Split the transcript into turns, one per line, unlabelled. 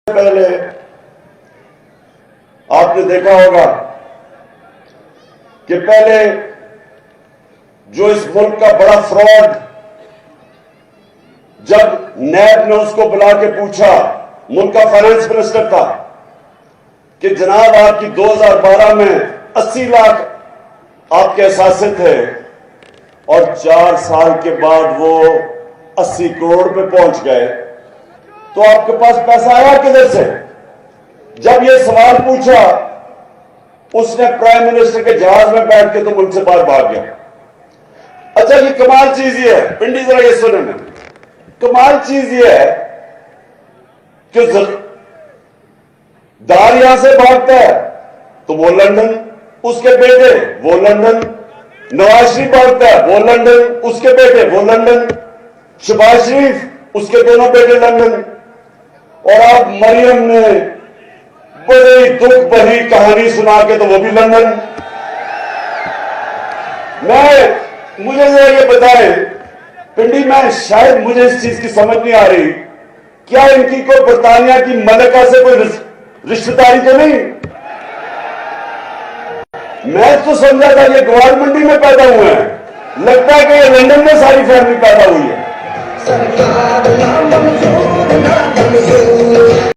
पहले आपने देखा होगा कि पहले जो इस मुल्क का बड़ा फ्रॉड, जब नैब ने उसको बुला के पूछा, मुल्क का फाइनेंस मिनिस्टर था, कि जनाब आपकी 2012 में 80 लाख आपके असासे थे और 4 साल के बाद वो 80 करोड़ पे पहुंच गए, तो आपके पास पैसा आया किधर से? जब ये सवाल पूछा, उसने प्राइम मिनिस्टर के जहाज में बैठ के तो मुल्क से बाहर भाग गया। अच्छा, ये कमाल चीज ये है, पिंडी जरा ये सुने ना, कमाल चीज ये है कि दार यहां से भागता है तो वो लंदन, उसके बेटे वो लंदन, नवाज शरीफ भागता है वो लंदन, उसके बेटे वो लंदन, शहबाज शरीफ उसके दोनों बेटे लंदन, और अब मरियम ने बड़ी दुख भरी कहानी सुना के तो वो भी लंदन। मुझे जरा ये बताएं पिंडी, मैं शायद मुझे इस चीज की समझ नहीं आ रही, क्या इनकी कोई बरतानिया की मलिका से कोई रिश्तेदारी तो नहीं? मैं तो समझा था ये ग्वार मंडी में पैदा हुए हैं, लगता है कि ये लंदन में सारी फैमिली पैदा हुई है।